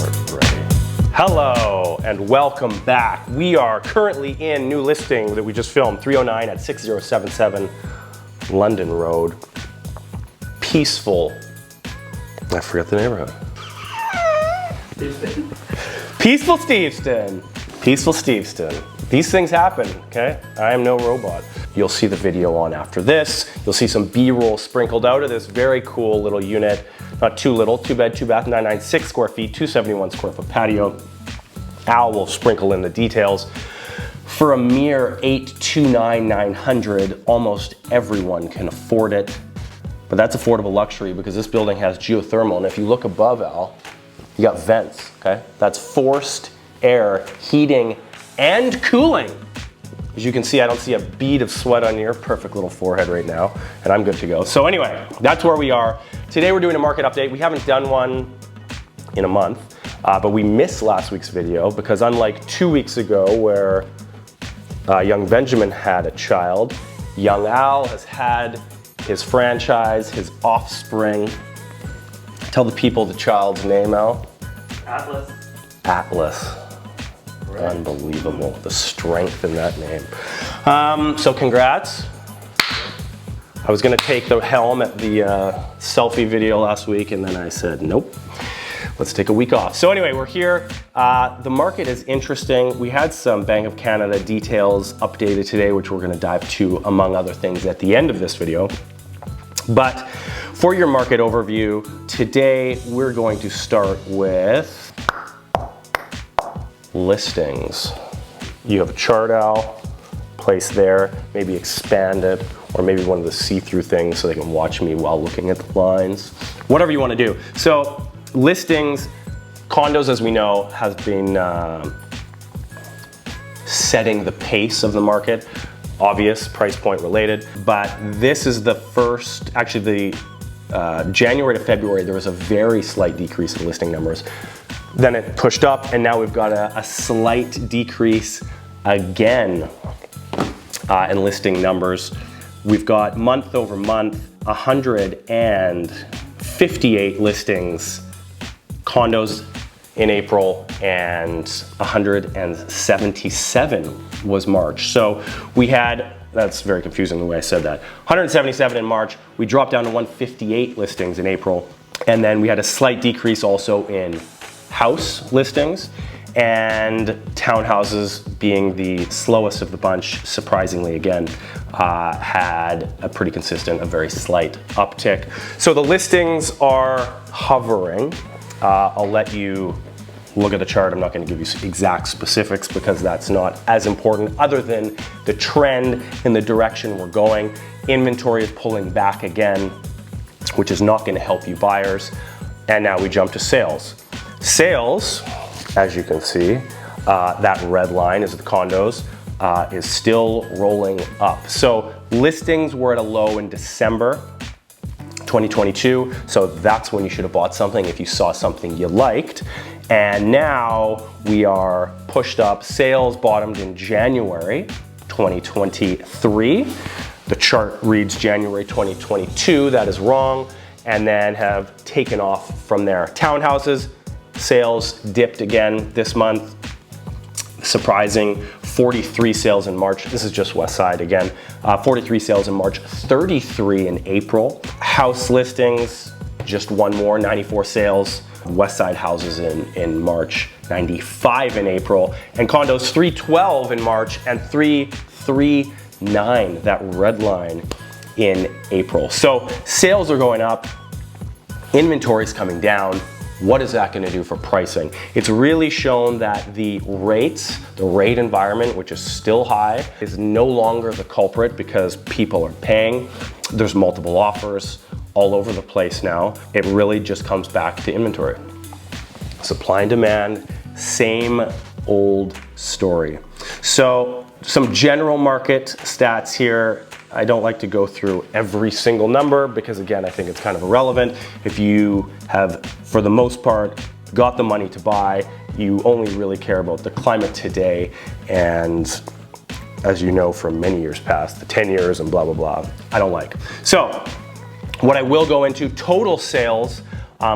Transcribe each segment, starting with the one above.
start ready. Hello and welcome back. We are currently in new listing that we just filmed, 309 at 6077 London Road. Peaceful. I forgot the neighborhood. Peaceful Steveston. Peaceful Steveston. These things happen, okay? I am no robot. You'll see the video on after this. You'll see some B-roll sprinkled out of this very cool little unit. Not too little, 2 bed, 2 bath, 996 square feet, 271 square foot patio. Al will sprinkle in the details. For a mere $829,900, almost everyone can afford it. But that's affordable luxury because this building has geothermal. And if you look above, Al, you got vents, okay? That's forced air, heating, and cooling. As you can see, I don't see a bead of sweat on your perfect little forehead right now, and I'm good to go. So anyway, that's where we are. Today we're doing a market update. We haven't done one in a month, but we missed last week's video because unlike 2 weeks ago where young Benjamin had a child, young Al has had his franchise, his offspring. Tell the people the child's name, Al. Atlas. Atlas. Right. Unbelievable, the strength in that name. So congrats. I was gonna take the helm at the selfie video last week and then I said, nope, let's take a week off. So anyway, we're here. The market is interesting. We had some Bank of Canada details updated today, which we're gonna dive to among other things at the end of this video. But for your market overview, today we're going to start with listings. You have a chart, Al, place there, maybe expand it, or maybe one of the see-through things so they can watch me while looking at the lines. Whatever you want to do. So listings, condos, as we know, has been setting the pace of the market. Obvious, price point related, but this is the first, actually the January to February, there was a very slight decrease in listing numbers. Then it pushed up, and now we've got a slight decrease again in listing numbers. We've got month over month, 158 listings, condos in April, and 177 was March. So we had, that's very confusing the way I said that, 177 in March, we dropped down to 158 listings in April, and then we had a slight decrease also in house listings, and townhouses being the slowest of the bunch, surprisingly again, had a pretty consistent, a very slight uptick. So the listings are hovering. I'll let you look at the chart. I'm not going to give you exact specifics because that's not as important other than the trend in the direction we're going. Inventory is pulling back again, which is not going to help you buyers. And now we jump to sales. Sales, as you can see, that red line is the condos, is still rolling up. So listings were at a low in December 2022, so that's when you should have bought something if you saw something you liked. And now we are pushed up. Sales bottomed in January 2023. The chart reads January 2022, that is wrong, and then have taken off from there. Townhouses, sales dipped again this month. Surprising, 43 sales in March. This is just West Side again. 43 sales in March, 33 in April. House listings, just one more, 94 sales. West Side houses in March, 95 in April. And condos, 312 in March and 339, that red line, in April. So sales are going up, inventory is coming down. What is that going to do for pricing? It's really shown that the rates, the rate environment, which is still high, is no longer the culprit because people are paying. There's multiple offers all over the place now. It really just comes back to inventory. Supply and demand, same old story. So some general market stats here. I don't like to go through every single number because again, I think it's kind of irrelevant. If you have, for the most part, got the money to buy, you only really care about the climate today. And as you know from many years past, the 10 years and blah, blah, blah, I don't like. So what I will go into, total sales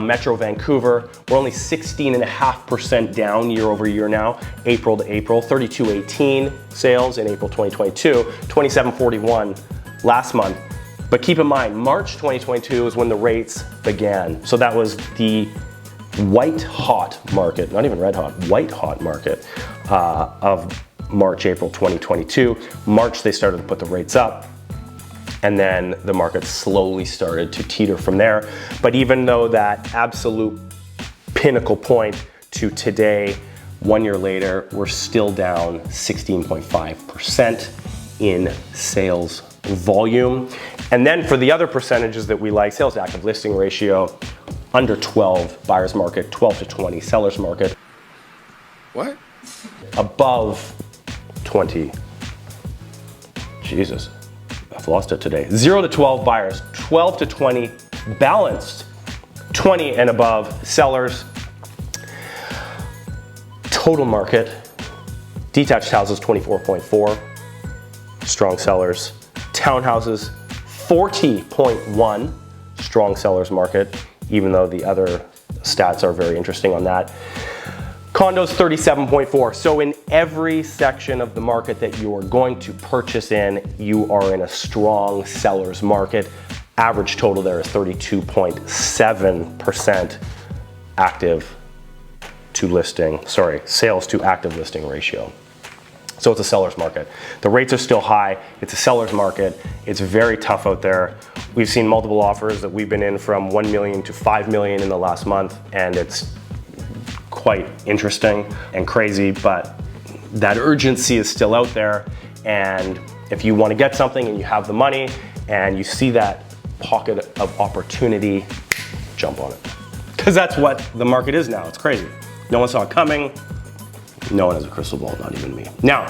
Metro Vancouver, we're only 16.5% down year over year now, April to April. 3218 sales in April 2022, 2741 last month. But keep in mind, March 2022 is when the rates began. So that was the white hot market, not even red hot, white hot market of March, April 2022. March, they started to put the rates up, and then the market slowly started to teeter from there. But even though that absolute pinnacle point to today, 1 year later, we're still down 16.5% in sales volume. And then for the other percentages that we like, sales to active listing ratio, under 12 buyer's market, 12 to 20 seller's market. What? Above 20. Jesus, I've lost it today. 0 to 12 buyers, 12 to 20 balanced, 20 and above sellers. Total market, detached houses 24.4, strong sellers. Townhouses 40.1, strong sellers market, even though the other stats are very interesting on that. Condos 37.4. So in every section of the market that you are going to purchase in, you are in a strong seller's market. Average total there is 32.7% active to listing, sales to active listing ratio. So it's a seller's market. The rates are still high. It's a seller's market. It's very tough out there. We've seen multiple offers that we've been in from 1 million to 5 million in the last month, and it's quite interesting and crazy, but that urgency is still out there. And if you want to get something and you have the money and you see that pocket of opportunity, jump on it. Because that's what the market is now. It's crazy. No one saw it coming. No one has a crystal ball, not even me. Now,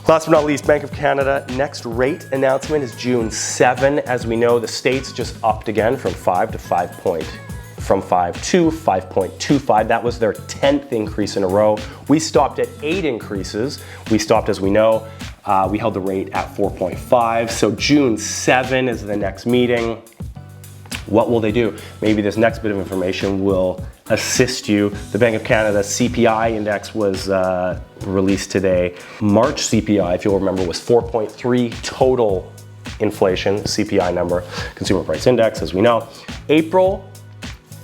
last but not least, Bank of Canada, next rate announcement is June 7. As we know, the States just upped again from 5 to 5.25. That was their 10th increase in a row. We stopped at 8 increases. We stopped, as we know, we held the rate at 4.5. So June 7 is the next meeting. What will they do? Maybe this next bit of information will assist you. The Bank of Canada CPI index was released today. March CPI, if you'll remember, was 4.3 total inflation, CPI number, consumer price index, as we know. April,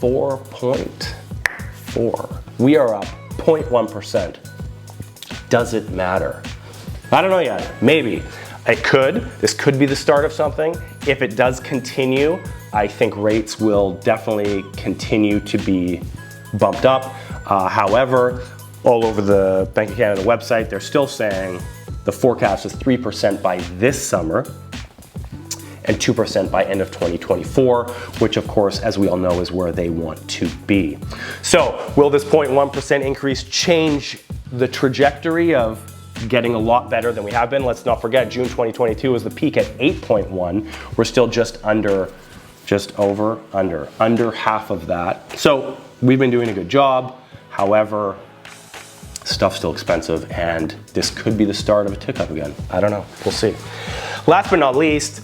4.4. We are up 0.1%. Does it matter? I don't know yet. Maybe. It could. This could be the start of something. If it does continue, I think rates will definitely continue to be bumped up. However, all over the Bank of Canada website, they're still saying the forecast is 3% by this summer and 2% by end of 2024, which of course, as we all know, is where they want to be. So will this 0.1% increase change the trajectory of getting a lot better than we have been? Let's not forget, June 2022 was the peak at 8.1. We're still just under half of that. So we've been doing a good job. However, stuff's still expensive, and this could be the start of a tick up again. I don't know, we'll see. Last but not least,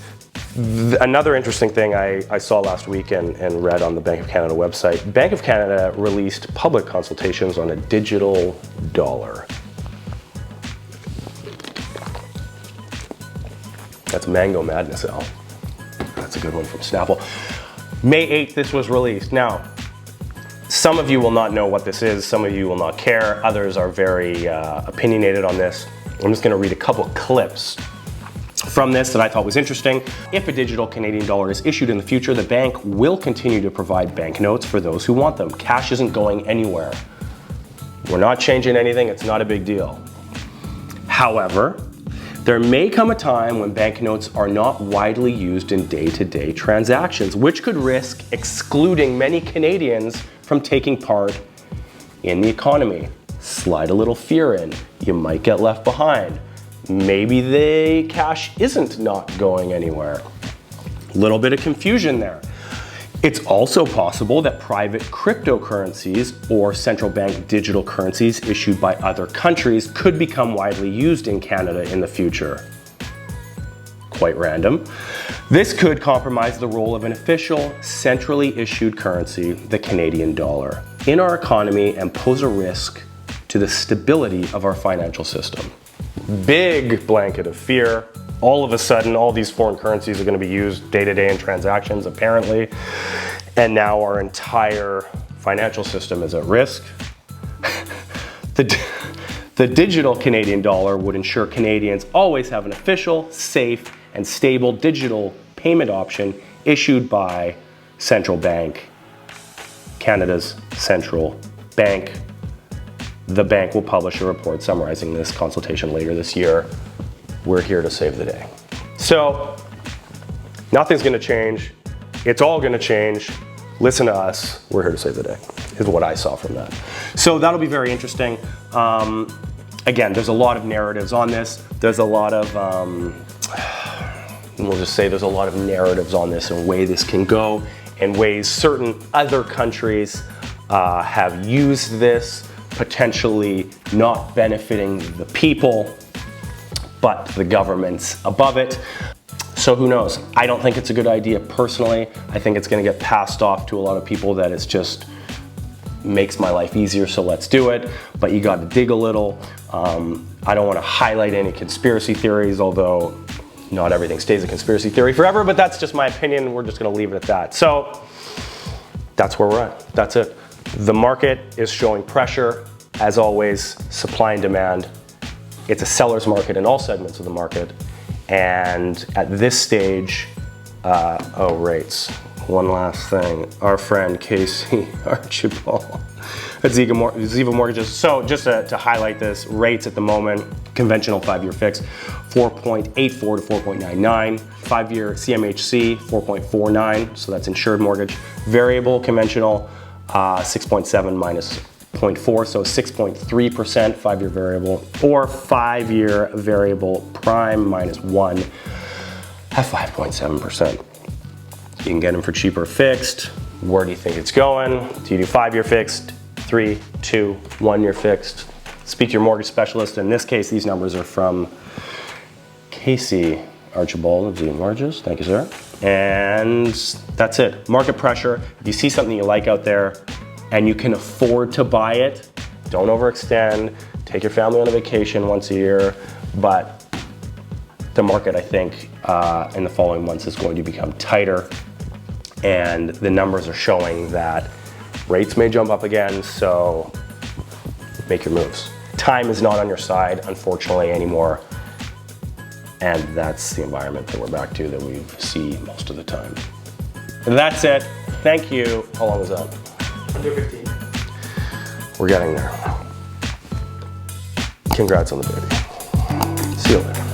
another interesting thing I saw last week and read on the Bank of Canada website. Bank of Canada released public consultations on a digital dollar. That's Mango Madness, Al. That's a good one from Snapple. May 8th, this was released. Now, some of you will not know what this is. Some of you will not care. Others are very opinionated on this. I'm just gonna read a couple clips from this that I thought was interesting. If a digital Canadian dollar is issued in the future, the bank will continue to provide banknotes for those who want them. Cash isn't going anywhere. We're not changing anything. It's not a big deal. However, there may come a time when banknotes are not widely used in day-to-day transactions, which could risk excluding many Canadians from taking part in the economy. Slide a little fear in. You might get left behind. Maybe the cash isn't not going anywhere. A little bit of confusion there. It's also possible that private cryptocurrencies or central bank digital currencies issued by other countries could become widely used in Canada in the future. quite random. This could compromise the role of an official, centrally issued currency, the Canadian dollar, in our economy and pose a risk to the stability of our financial system. Big blanket of fear. All of a sudden, all these foreign currencies are going to be used day-to-day in transactions, apparently, and now our entire financial system is at risk. The digital Canadian dollar would ensure Canadians always have an official, safe, and stable digital payment option issued by Central Bank, Canada's central bank. The bank will publish a report summarizing this consultation later this year. We're here to save the day. So, nothing's gonna change. It's all gonna change. Listen to us. We're here to save the day, is what I saw from that. So that'll be very interesting. Again, there's a lot of narratives on this. There's a lot of, we'll just say there's a lot of narratives on this and way this can go, and ways certain other countries have used this, potentially not benefiting the people, but the governments above it. So who knows? I don't think it's a good idea personally. I think it's gonna get passed off to a lot of people that it's just makes my life easier, so let's do it. But you gotta dig a little. I don't wanna highlight any conspiracy theories, although not everything stays a conspiracy theory forever, but that's just my opinion. We're just gonna leave it at that. So that's where we're at, that's it. The market is showing pressure, as always, supply and demand. It's a seller's market in all segments of the market. And at this stage, rates. One last thing, our friend Casey Archibald at Ziva Mortgages. So just to highlight this, rates at the moment, conventional 5-year fix, 4.84 to 4.99. 5-year CMHC, 4.49, so that's insured mortgage. Variable, conventional, 6.7 minus 0.4, so 6.3% 5-year variable, or 5-year variable prime minus 1 at 5.7%. You can get them for cheaper fixed. Where do you think it's going? Do you do 5-year fixed, 3, 2, 1-year fixed? Speak to your mortgage specialist. In this case, these numbers are from Casey Archibald of Ziva Mortgages. Thank you, sir. And that's it. Market pressure. If you see something you like out there and you can afford to buy it, don't overextend. Take your family on a vacation once a year. But the market, I think, in the following months is going to become tighter. And the numbers are showing that rates may jump up again, so make your moves. Time is not on your side, unfortunately, anymore. And that's the environment that we're back to that we see most of the time. And that's it. Thank you. How long is that? Under 15. We're getting there. Congrats on the baby. See you later.